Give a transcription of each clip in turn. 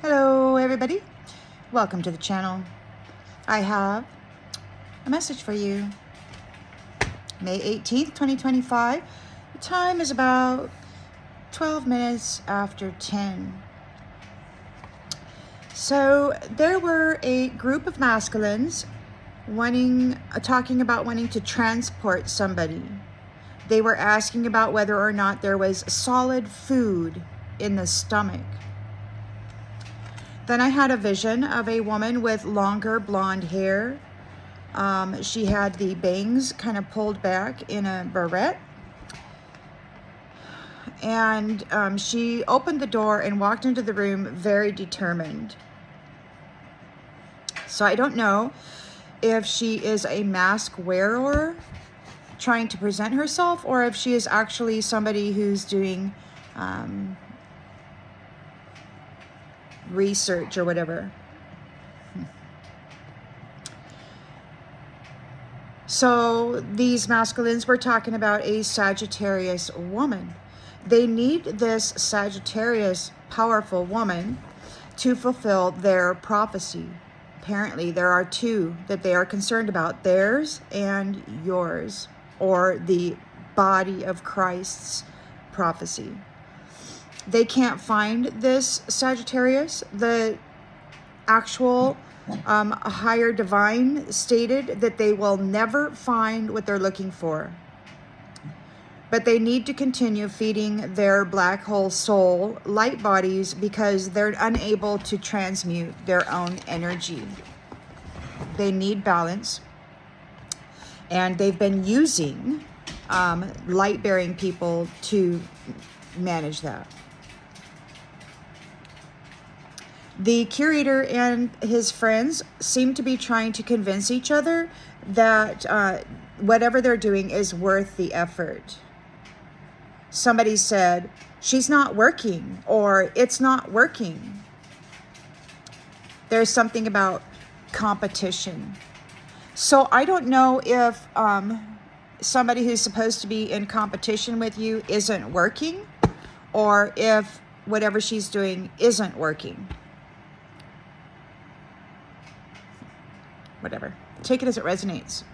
Hello everybody, welcome to the channel. I have a message for you. May 18th, 2025. The time is about 12 minutes after 10. So there were a group of masculines talking about wanting to transport somebody. They were asking about whether or not there was solid food in the stomach. Then I had a vision of a woman with longer blonde hair. She had the bangs kind of pulled back in a beret. And she opened the door and walked into the room very determined. So I don't know if she is a mask wearer trying to present herself, or if she is actually somebody who's doing research or whatever. So these masculines were talking about a Sagittarius woman. They need this Sagittarius powerful woman to fulfill their prophecy. Apparently there are two that they are concerned about, theirs and yours, or the body of Christ's prophecy. They can't find this Sagittarius. The actual higher divine stated that they will never find what they're looking for. But they need to continue feeding their black hole soul light bodies because they're unable to transmute their own energy. They need balance. And they've been using light-bearing people to manage that. The curator and his friends seem to be trying to convince each other that whatever they're doing is worth the effort. Somebody said, she's not working, or it's not working. There's something about competition. So I don't know if somebody who's supposed to be in competition with you isn't working, or if whatever she's doing isn't working. Whatever. Take it as it resonates.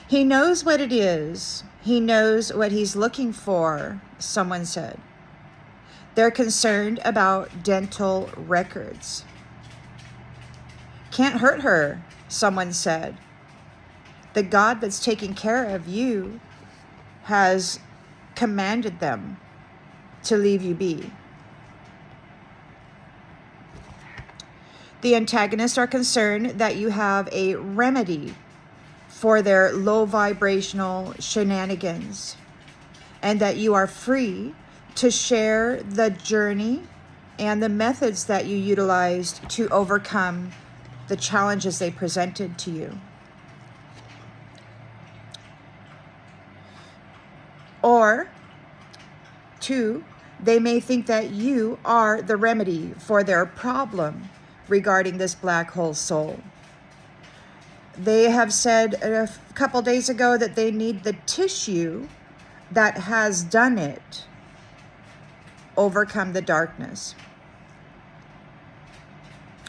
He knows what it is. He knows what he's looking for, someone said. They're concerned about dental records. Can't hurt her, someone said. The God that's taking care of you has commanded them to leave you be. The antagonists are concerned that you have a remedy for their low vibrational shenanigans, and that you are free to share the journey and the methods that you utilized to overcome the challenges they presented to you. Or, two, they may think that you are the remedy for their problem regarding this black hole soul. They have said a couple days ago that they need the tissue that has done it overcome the darkness.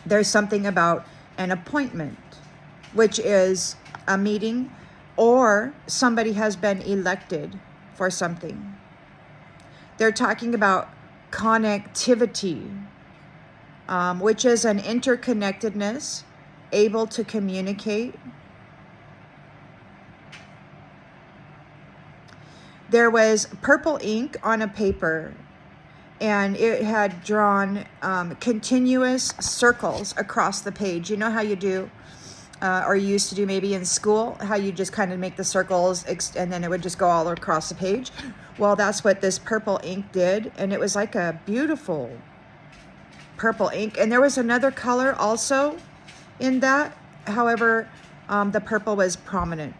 There's something about an appointment, which is a meeting, or somebody has been elected for something. They're talking about connectivity, which is an interconnectedness, able to communicate. There was purple ink on a paper, and it had drawn continuous circles across the page. You know how you do, or you used to do maybe in school, how you just kind of make the circles and then it would just go all across the page? Well, that's what this purple ink did, and it was like a beautiful purple ink. And there was another color also in that. However, the purple was prominent.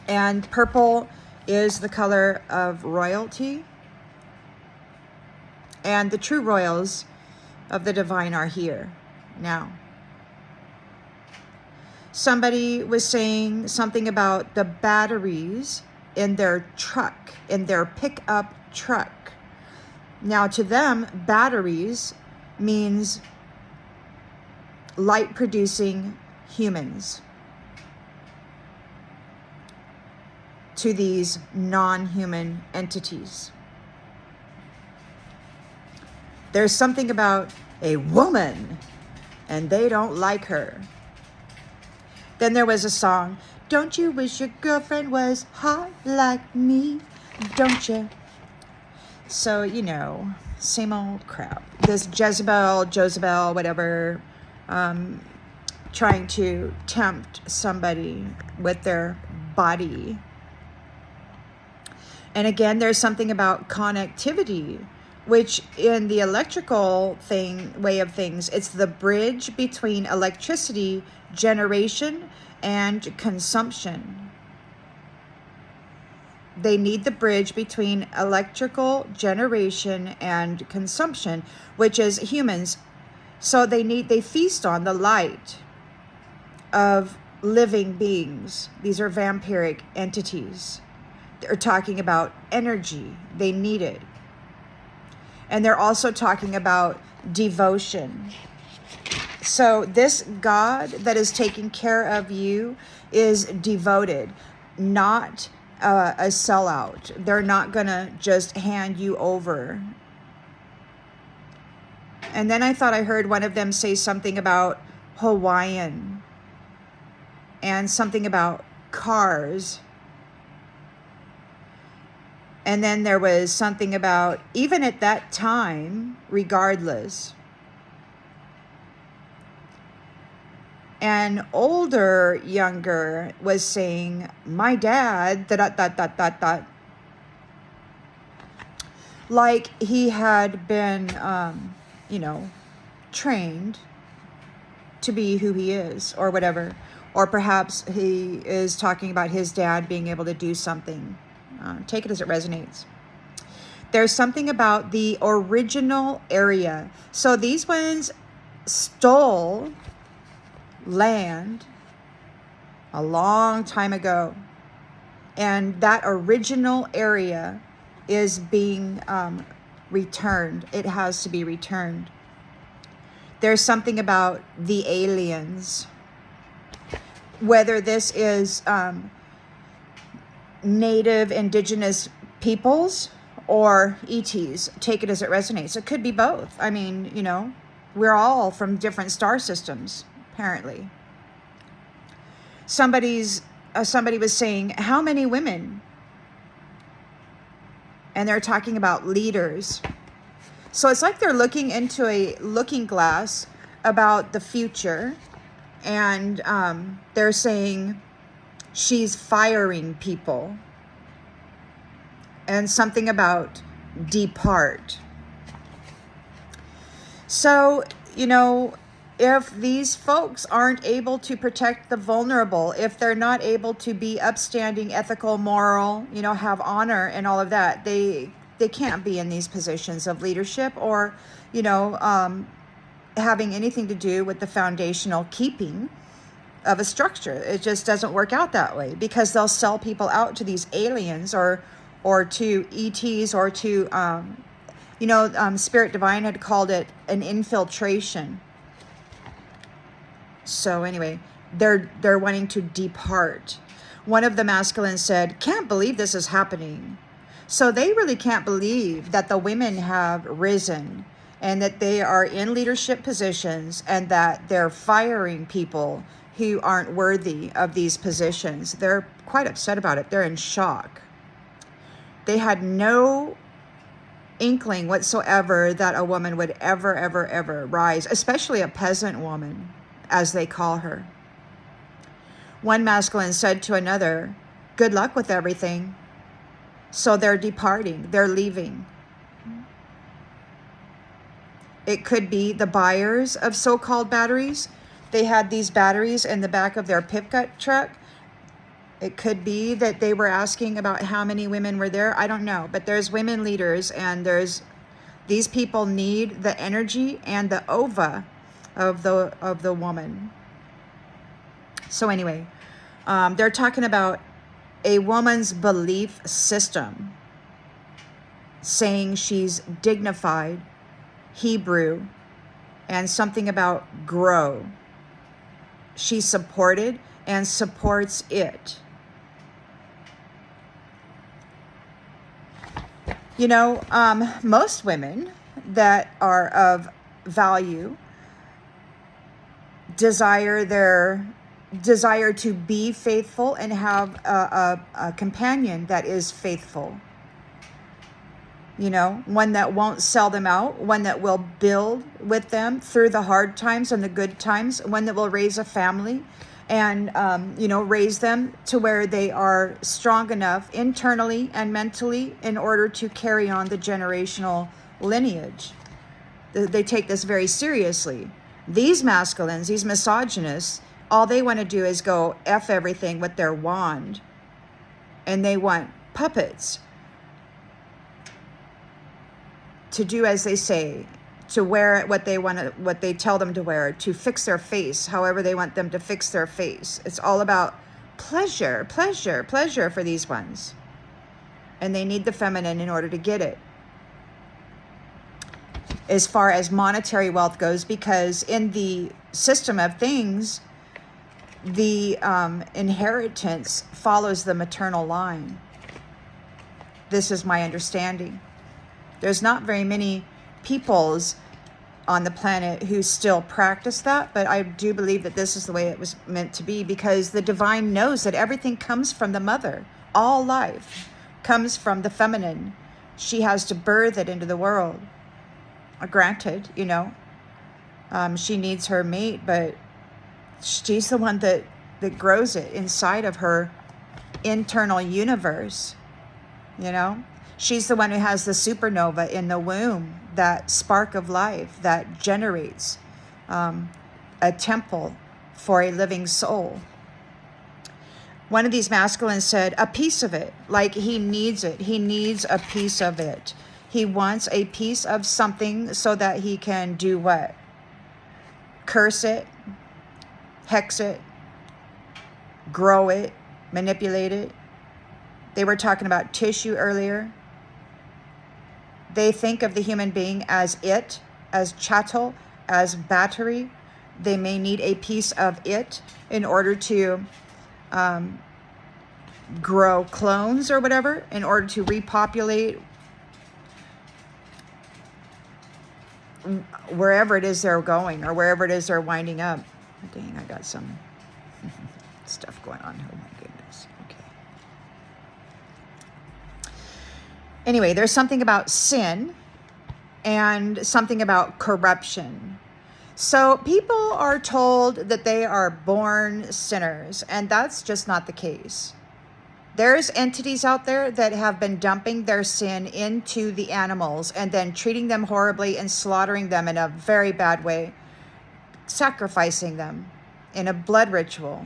And purple is the color of royalty. And the true royals of the divine are here now. Somebody was saying something about the batteries in their truck, in their pickup truck. Now, to them, batteries means light-producing humans to these non-human entities. There's something about a woman, and they don't like her. Then there was a song, don't you wish your girlfriend was hot like me, don't you? So, you know, same old crap. This Jezebel, whatever, trying to tempt somebody with their body. And again, there's something about connectivity, which in the electrical way of things, it's the bridge between electricity generation and consumption. They need the bridge between electrical generation and consumption, which is humans. So they feast on the light of living beings. These are vampiric entities. They're talking about energy. They need it. And they're also talking about devotion. So this God that is taking care of you is devoted, not a sellout. They're not going to just hand you over. And then I thought I heard one of them say something about Hawaiian and something about cars. And then there was something about, even at that time, regardless. And younger was saying, my dad, like he had been, trained to be who he is or whatever. Or perhaps he is talking about his dad being able to do something. Take it as it resonates. There's something about the original area. So these ones stole land a long time ago. And that original area is being returned. It has to be returned. There's something about the aliens. Whether this is native indigenous peoples or ETs, take it as it resonates. It could be both. I mean, we're all from different star systems, apparently. Somebody was saying, how many women? And they're talking about leaders. So it's like they're looking into a looking glass about the future. And they're saying she's firing people. And something about depart. So, if these folks aren't able to protect the vulnerable, if they're not able to be upstanding, ethical, moral, have honor and all of that, they can't be in these positions of leadership or, having anything to do with the foundational keeping of a structure. It just doesn't work out that way because they'll sell people out to these aliens or to ETs or to, Spirit Divine had called it an infiltration. So anyway, they're wanting to depart. One of the masculines said, can't believe this is happening. So they really can't believe that the women have risen and that they are in leadership positions and that they're firing people who aren't worthy of these positions. They're quite upset about it. They're in shock. They had no inkling whatsoever that a woman would ever rise, especially a peasant woman, as they call her. One masculine said to another, good luck with everything. So they're departing, they're leaving. It could be the buyers of so-called batteries. They had these batteries in the back of their pickup truck. It could be that they were asking about how many women were there. I don't know, but there's women leaders and these people need the energy and the ova of the woman. So anyway, they're talking about a woman's belief system. saying she's dignified, Hebrew, and something about grow. She's supported and supports it. You know, most women that are of value desire to be faithful and have a companion that is faithful. You know, one that won't sell them out, one that will build with them through the hard times and the good times, one that will raise a family and, raise them to where they are strong enough internally and mentally in order to carry on the generational lineage. They take this very seriously. These masculines, these misogynists, all they want to do is go F everything with their wand. And they want puppets to do as they say, to wear what they tell them to wear, to fix their face however they want them to fix their face. It's all about pleasure for these ones. And they need the feminine in order to get it. As far as monetary wealth goes, because in the system of things, the inheritance follows the maternal line. This is my understanding. There's not very many peoples on the planet who still practice that, but I do believe that this is the way it was meant to be, because the divine knows that everything comes from the mother. All life comes from the feminine. She has to birth it into the world. Granted, she needs her mate, but she's the one that grows it inside of her internal universe. She's the one who has the supernova in the womb, that spark of life that generates a temple for a living soul. One of these masculines said, a piece of it, like he needs it. He needs a piece of it. He wants a piece of something so that he can do what? Curse it, hex it, grow it, manipulate it. They were talking about tissue earlier. They think of the human being as it, as chattel, as battery. They may need a piece of it in order to grow clones or whatever, in order to repopulate wherever it is they're going or wherever it is they're winding up. Dang, I got some stuff going on. Oh my goodness. Okay. Anyway, there's something about sin and something about corruption. So people are told that they are born sinners, and that's just not the case. There's entities out there that have been dumping their sin into the animals and then treating them horribly and slaughtering them in a very bad way, sacrificing them in a blood ritual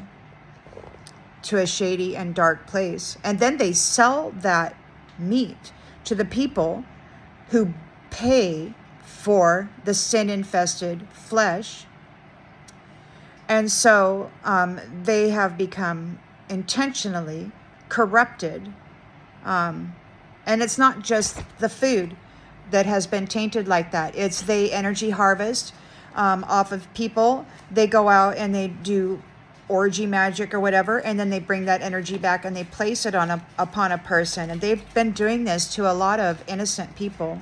to a shady and dark place. And then they sell that meat to the people who pay for the sin-infested flesh. And so they have become intentionally corrupted. And it's not just the food that has been tainted like that. It's the energy harvest off of people. They go out and they do orgy magic or whatever, and then they bring that energy back and they place it upon a person. And they've been doing this to a lot of innocent people.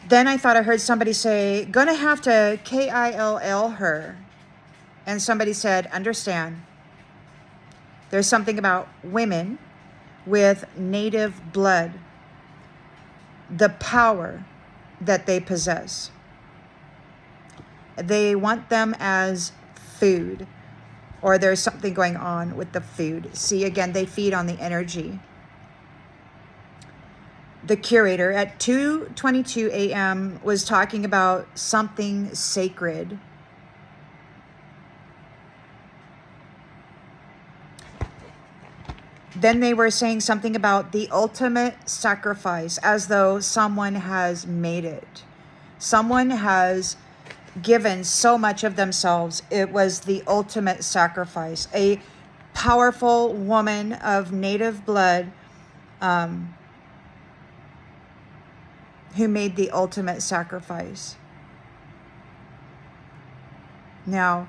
Then I thought I heard somebody say, gonna have to kill her. And somebody said, understand, there's something about women with native blood, the power that they possess. They want them as food, or there's something going on with the food. See, again, they feed on the energy. The curator at 2:22 a.m. was talking about something sacred. Then they were saying something about the ultimate sacrifice, as though someone has made it. Someone has given so much of themselves. It was the ultimate sacrifice. A powerful woman of native blood who made the ultimate sacrifice. Now,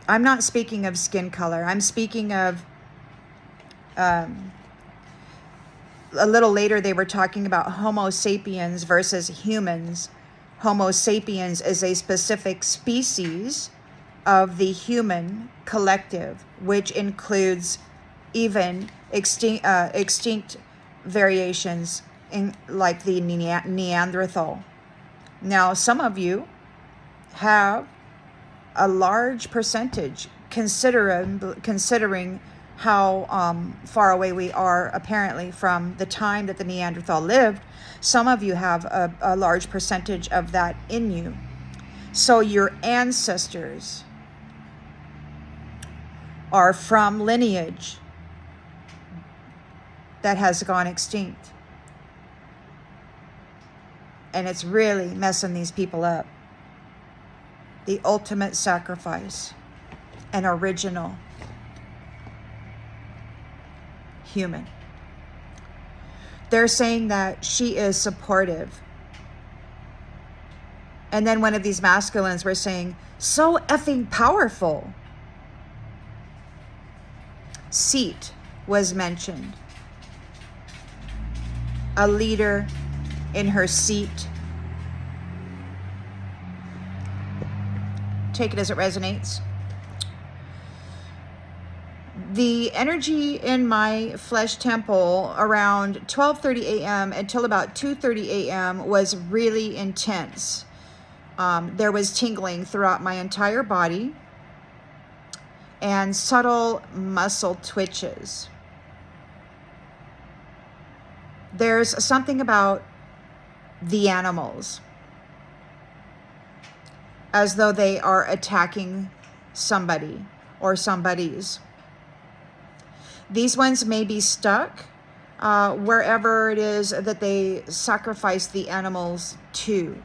I'm not speaking of skin color. I'm speaking of, a little later they were talking about Homosapiens versus humans. Homosapiens is a specific species of the human collective, which includes even extinct variations in like the Neanderthal. Now, some of you have a large percentage, considering how far away we are apparently from the time that the Neanderthal lived. Some of you have a large percentage of that in you. So your ancestors are from lineage that has gone extinct. And it's really messing these people up. The ultimate sacrifice, an original human. They're saying that she is supportive. And then one of these masculines were saying, so effing powerful. Seat was mentioned. A leader in her seat. Take it as it resonates. The energy in my flesh temple around 12:30 a.m. until about 2:30 a.m. was really intense. There was tingling throughout my entire body and subtle muscle twitches. There's something about the animals, as though they are attacking somebody or somebodies. These ones may be stuck wherever it is that they sacrifice the animals to.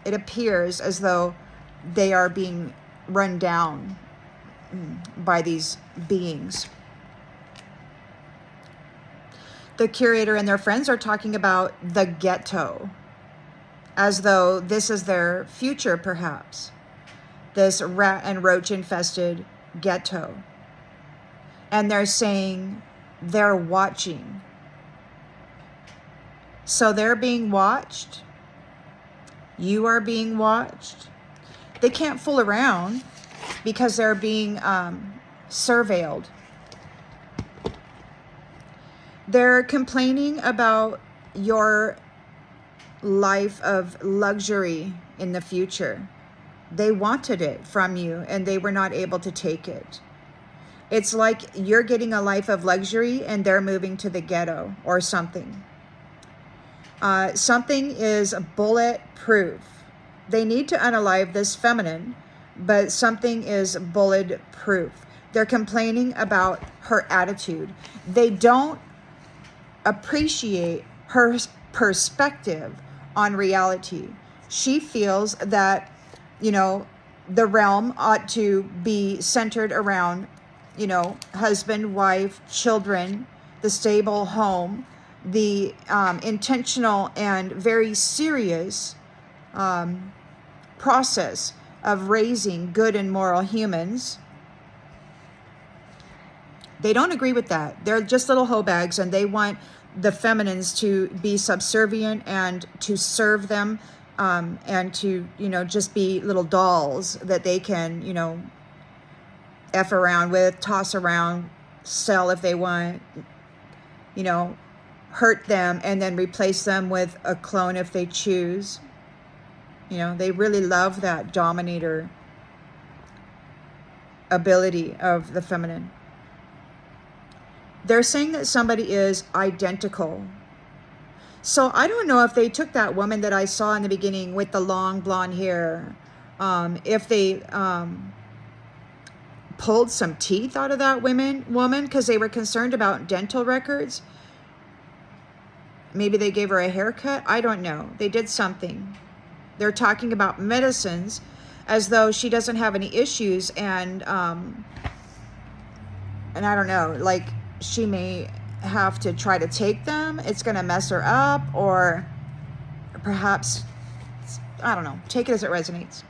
It appears as though they are being run down by these beings. The curator and their friends are talking about the ghetto, as though this is their future, perhaps. This rat and roach infested ghetto. And they're saying they're watching. So they're being watched. You are being watched. They can't fool around because they're being surveilled. They're complaining about your life of luxury in the future. They wanted it from you and they were not able to take it. It's like you're getting a life of luxury and they're moving to the ghetto or something. Something is bulletproof. They need to unalive this feminine, but something is bulletproof. They're complaining about her attitude. They don't appreciate her perspective on reality. She feels that, the realm ought to be centered around, husband, wife, children, the stable home, the intentional and very serious process of raising good and moral humans. They don't agree with that. They're just little hoe bags, and they want the feminines to be subservient and to serve them, and to, just be little dolls that they can, F around with, toss around, sell if they want, hurt them, and then replace them with a clone if they choose. They really love that dominator ability of the feminine. They're saying that somebody is identical. So I don't know if they took that woman that I saw in the beginning with the long blonde hair, if they pulled some teeth out of that woman because they were concerned about dental records. Maybe they gave her a haircut. I don't know. They did something. They're talking about medicines as though she doesn't have any issues, and I don't know, like she may have to try to take them. It's going to mess her up, or perhaps, I don't know, take it as it resonates.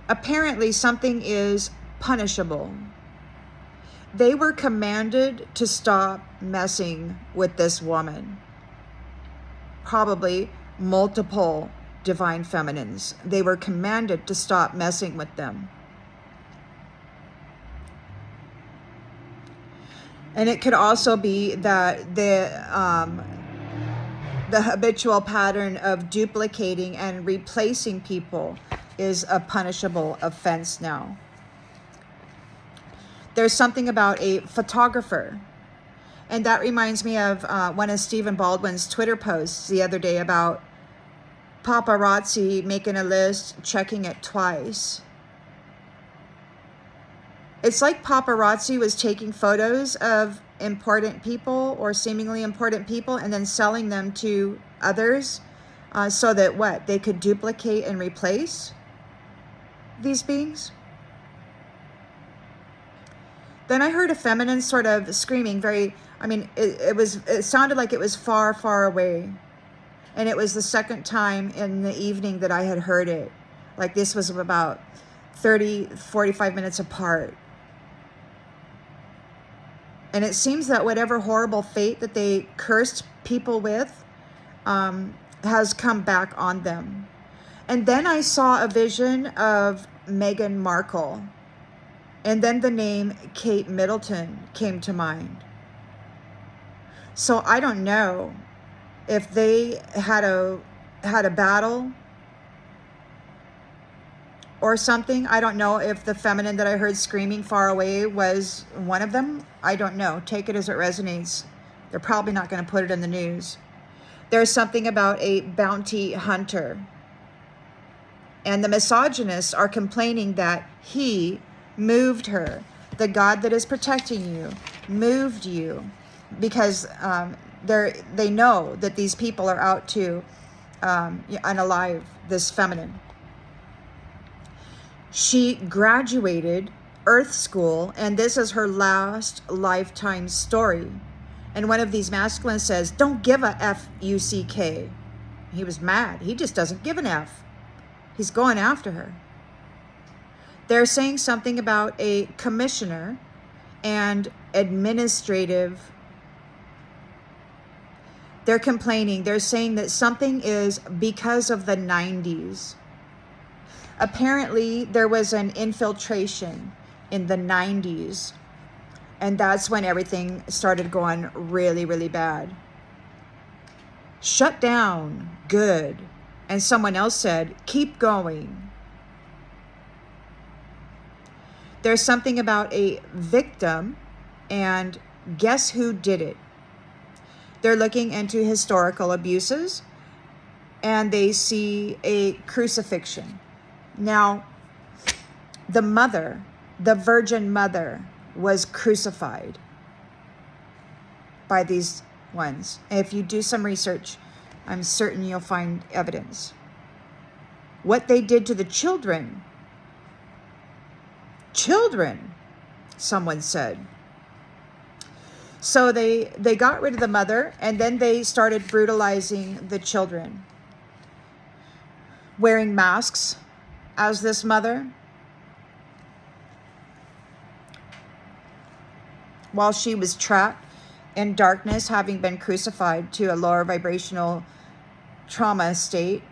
Apparently something is punishable. They were commanded to stop messing with this woman. Probably multiple divine feminines. They were commanded to stop messing with them. And it could also be that the habitual pattern of duplicating and replacing people is a punishable offense now. There's something about a photographer. And that reminds me of one of Stephen Baldwin's Twitter posts the other day about paparazzi making a list, checking it twice. It's like paparazzi was taking photos of important people or seemingly important people and then selling them to others so that what? They could duplicate and replace these beings? Then I heard a feminine sort of screaming it sounded like it was far, far away. And it was the second time in the evening that I had heard it. Like this was about 45 minutes apart. And it seems that whatever horrible fate that they cursed people with has come back on them. And then I saw a vision of Meghan Markle. And then the name Kate Middleton came to mind. So I don't know if they had a battle or something. I don't know if the feminine that I heard screaming far away was one of them. I don't know. Take it as it resonates. They're probably not going to put it in the news. There's something about a bounty hunter. And the misogynists are complaining that he moved her. The God that is protecting you moved you, because they know that these people are out to unalive this feminine. She graduated Earth School, and this is her last lifetime story. And one of these masculines says, "Don't give a F-U-C-K." He was mad. He just doesn't give an F. He's going after her. They're saying something about a commissioner and administrative. They're complaining. They're saying that something is because of the 90s. Apparently, there was an infiltration in the 90s. And that's when everything started going really, really bad. Shut down. Good. And someone else said, keep going. There's something about a victim, and guess who did it? They're looking into historical abuses, and they see a crucifixion. Now, the mother, the Virgin Mother, was crucified by these ones. If you do some research, I'm certain you'll find evidence. What they did to the children, someone said. So they got rid of the mother, and then they started brutalizing the children. Wearing masks as this mother, while she was trapped in darkness, having been crucified to a lower vibrational trauma state.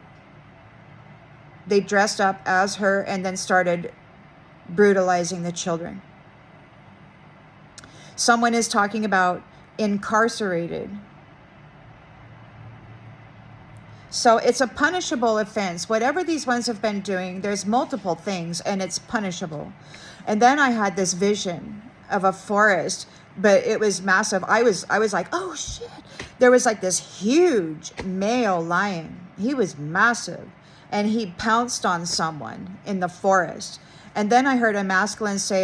They dressed up as her and then started brutalizing the children. Someone is talking about incarcerated. So it's a punishable offense. Whatever these ones have been doing, there's multiple things, and it's punishable. And then I had this vision of a forest, but it was massive. I was like, oh shit. There was like this huge male lion. He was massive, and he pounced on someone in the forest. And then I heard a masculine say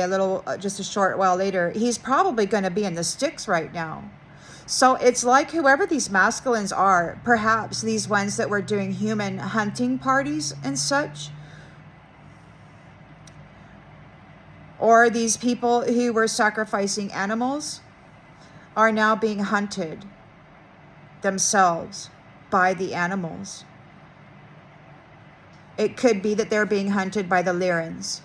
just a short while later, he's probably going to be in the sticks right now. So it's like whoever these masculines are, perhaps these ones that were doing human hunting parties and such, or these people who were sacrificing animals, are now being hunted. themselves by the animals. It could be that they're being hunted by the Lyrans.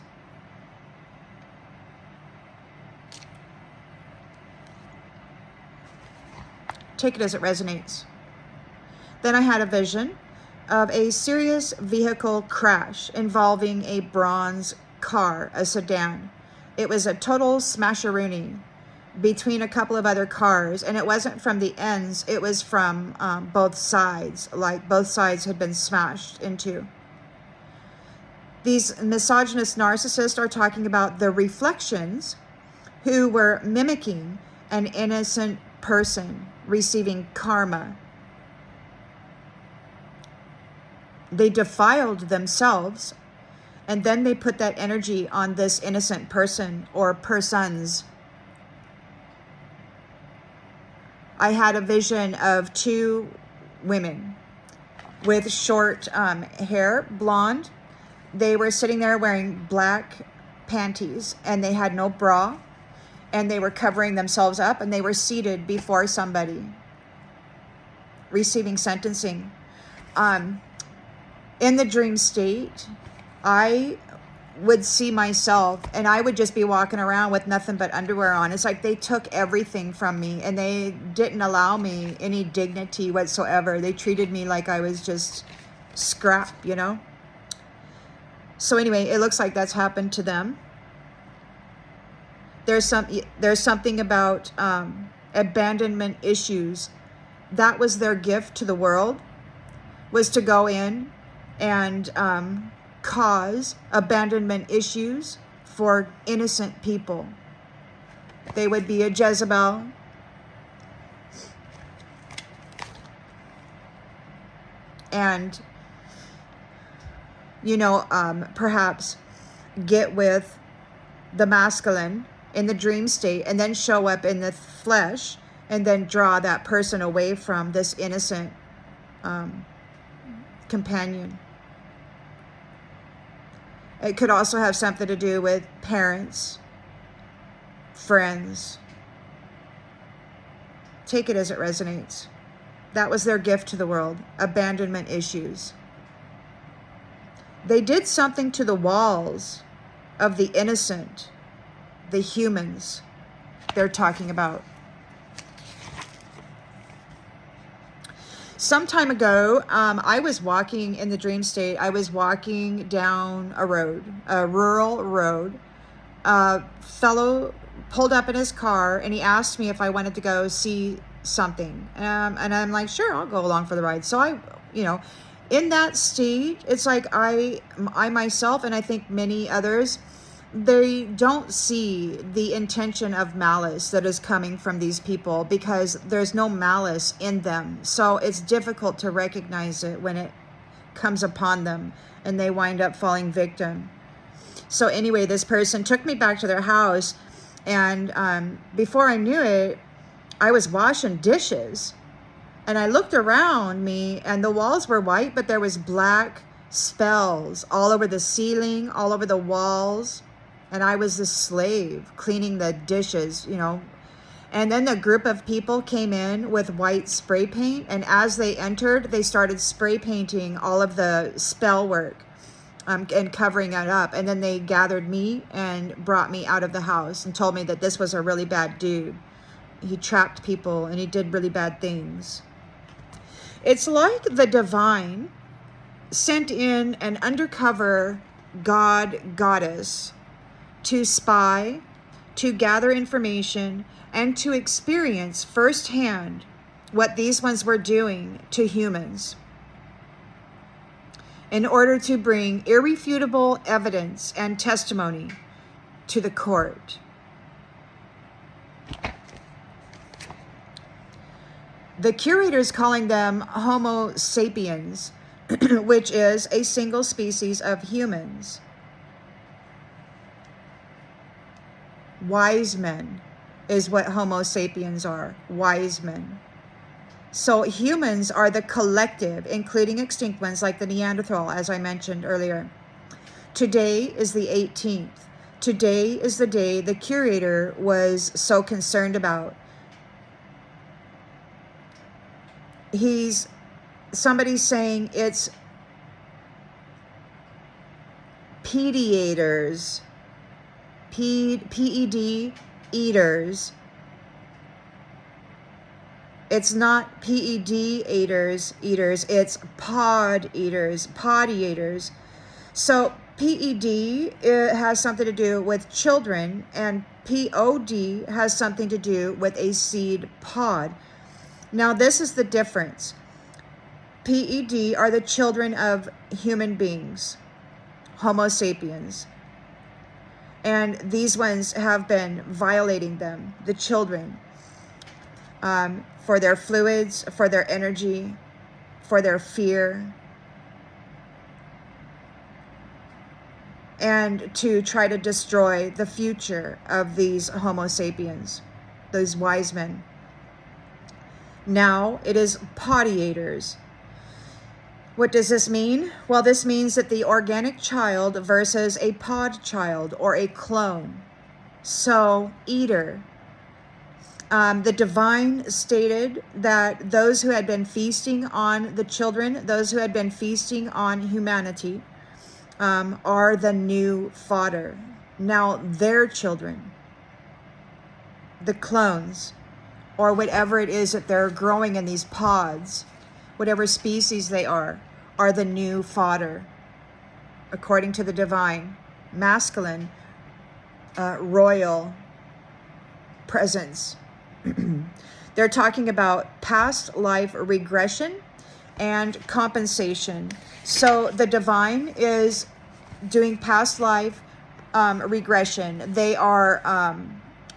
Take it as it resonates. Then I had a vision of a serious vehicle crash involving a bronze car, a sedan. It was a total smasheroonie between a couple of other cars, and it wasn't from the ends, it was from both sides, like both sides had been smashed into. These misogynist narcissists are talking about the reflections who were mimicking an innocent person receiving karma. They defiled themselves, and then they put that energy on this innocent person or persons. I had a vision of two women with short hair, blonde. They were sitting there wearing black panties, and they had no bra, and they were covering themselves up, and they were seated before somebody receiving sentencing. In the dream state, I would see myself, and I would just be walking around with nothing but underwear on. It's like they took everything from me, and they didn't allow me any dignity whatsoever. They treated me like I was just scrap, you know? So anyway, it looks like that's happened to them. There's something about abandonment issues. That was their gift to the world, was to go in and cause abandonment issues for innocent people. They would be a Jezebel. And, you know, perhaps get with the masculine in the dream state and then show up in the flesh and then draw that person away from this innocent companion. It could also have something to do with parents, friends. Take it as it resonates. That was their gift to the world, abandonment issues. They did something to the walls of the innocent, the humans they're talking about. Some time ago, I was walking in the dream state. I was walking down a road, a rural road. A fellow pulled up in his car and he asked me if I wanted to go see something. And I'm like, sure, I'll go along for the ride. So I, you know, in that state, it's like I myself, and I think many others, they don't see the intention of malice that is coming from these people because there's no malice in them. So it's difficult to recognize it when it comes upon them and they wind up falling victim. So anyway, this person took me back to their house, and before I knew it, I was washing dishes, and I looked around me and the walls were white, but there was black spells all over the ceiling, all over the walls. And I was the slave cleaning the dishes, you know. And then the group of people came in with white spray paint. And as they entered, they started spray painting all of the spell work and covering it up. And then they gathered me and brought me out of the house and told me that this was a really bad dude. He trapped people and he did really bad things. It's like the divine sent in an undercover goddess to spy, to gather information, and to experience firsthand what these ones were doing to humans in order to bring irrefutable evidence and testimony to the court. The curator is calling them Homosapiens, which is a single species of humans. Wisemen is what Homosapiens are, wisemen. So humans are the collective, including extinct ones like the Neanderthal, as I mentioned earlier. Today is the 18th. Today is the day the curator was so concerned about. somebody's saying it's ped-iaters, ped-iaters. It's not ped-iaters, it's pod-iaters, pod-iaters. So PED, it has something to do with children, and POD has something to do with a seed pod. Now, this is the difference. PED are the children of human beings, Homosapiens. And these ones have been violating them, the children, for their fluids, for their energy, for their fear, and to try to destroy the future of these Homosapiens, those wise men. Now it is pod-iaters. What does this mean? Well, this means that the organic child versus a pod child or a clone. So, eater. The divine stated that those who had been feasting on the children, those who had been feasting on humanity, are the new fodder. Now, their children, the clones, or whatever it is that they're growing in these pods, whatever species they are the new fodder, according to the divine, masculine, royal presence. They're talking about past life regression and compensation. So the divine is doing past life regression. They are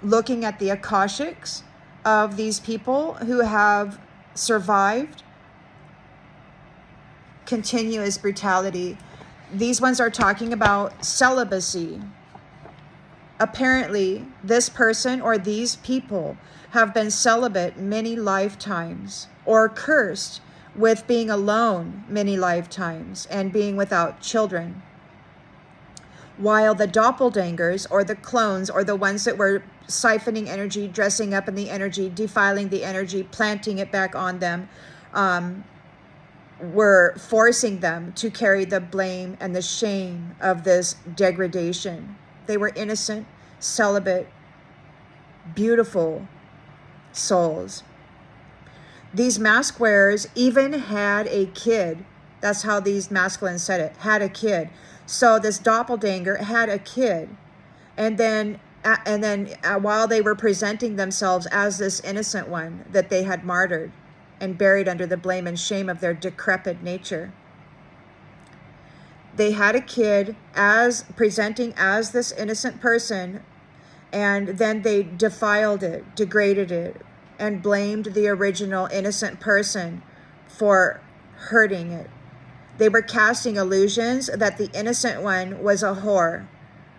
looking at the Akashics of these people who have survived continuous brutality. These ones are talking about celibacy. Apparently, this person or these people have been celibate many lifetimes, or cursed with being alone many lifetimes and being without children. While the doppelgangers, or the clones, or the ones that were siphoning energy, dressing up in the energy, defiling the energy, planting it back on them, were forcing them to carry the blame and the shame of this degradation. They were innocent, celibate, beautiful souls. These mask wearers even had a kid. That's how these masculines said it, had a kid. So this doppelganger had a kid. And then while they were presenting themselves as this innocent one that they had martyred and buried under the blame and shame of their decrepit nature, they had a kid as presenting as this innocent person, and then they defiled it, degraded it, and blamed the original innocent person for hurting it. They were casting illusions that the innocent one was a whore,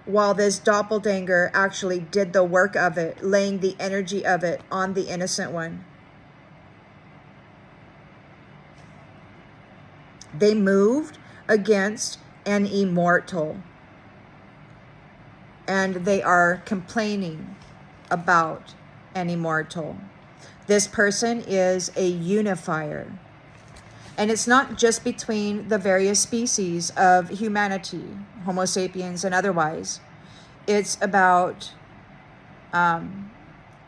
while this doppelganger actually did the work of it, laying the energy of it on the innocent one. They moved against an immortal, and they are complaining about an immortal. This person is a unifier. And it's not just between the various species of humanity, Homo sapiens and otherwise. It's about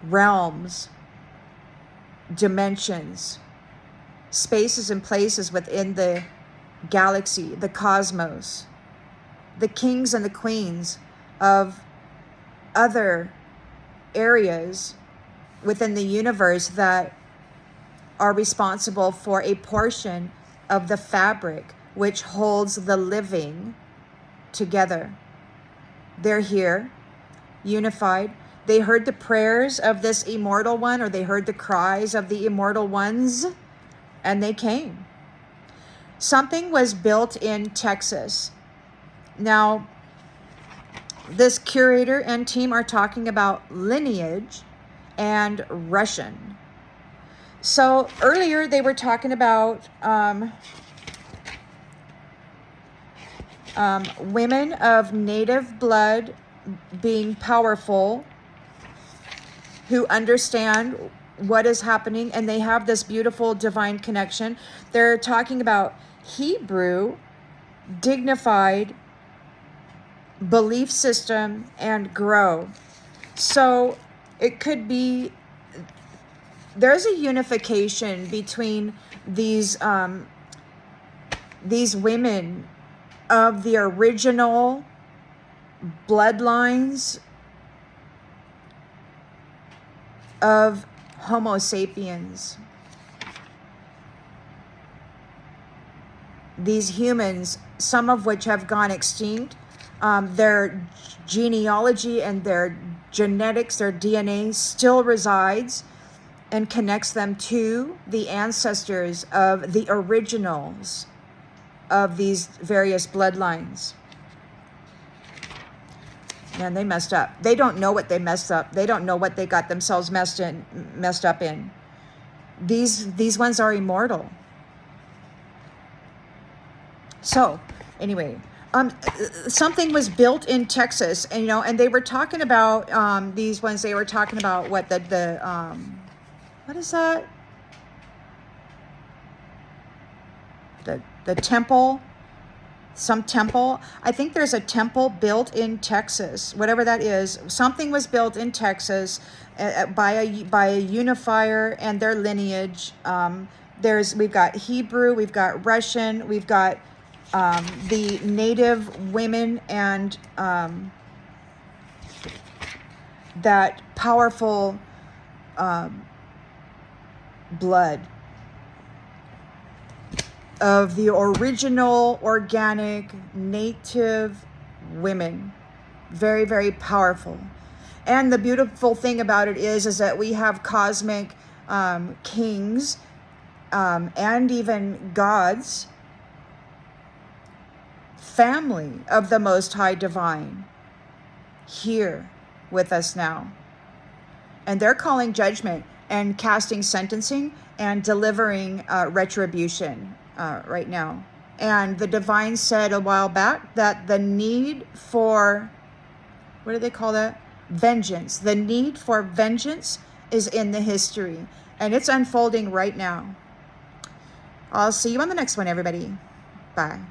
realms, dimensions, spaces and places within the galaxy, the cosmos, the kings and the queens of other areas within the universe that are responsible for a portion of the fabric which holds the living together. They're here, unified. They heard the prayers of this immortal one, or they heard the cries of the immortal ones, and they came. Something was built in Texas. Now, this curator and team are talking about lineage and Russian. So earlier they were talking about women of native blood being powerful, who understand what is happening, and they have this beautiful divine connection. They're talking about Hebrew, dignified belief system, and grow. So it could be there's a unification between these women of the original bloodlines of Homosapiens. These humans, some of which have gone extinct, their genealogy and their genetics, their DNA still resides and connects them to the ancestors of the originals of these various bloodlines. Man, they messed up. They don't know what they messed up. They don't know what they got themselves messed up in. These ones are immortal. So, anyway, something was built in Texas, and and they were talking about these ones. They were talking about what what is that? The temple, some temple. I think there's a temple built in Texas, whatever that is. Something was built in Texas by a unifier and their lineage. We've got Hebrew, we've got Russian, we've got the native women, and that powerful blood of the original organic native women. Very, very powerful. And the beautiful thing about it is that we have cosmic kings and even gods, family of the Most High Divine, here with us now. And they're calling judgment and casting sentencing and delivering retribution right now. And the divine said a while back that the need for, what do they call that? Vengeance. The need for vengeance is in the history, and it's unfolding right now. I'll see you on the next one, everybody. Bye.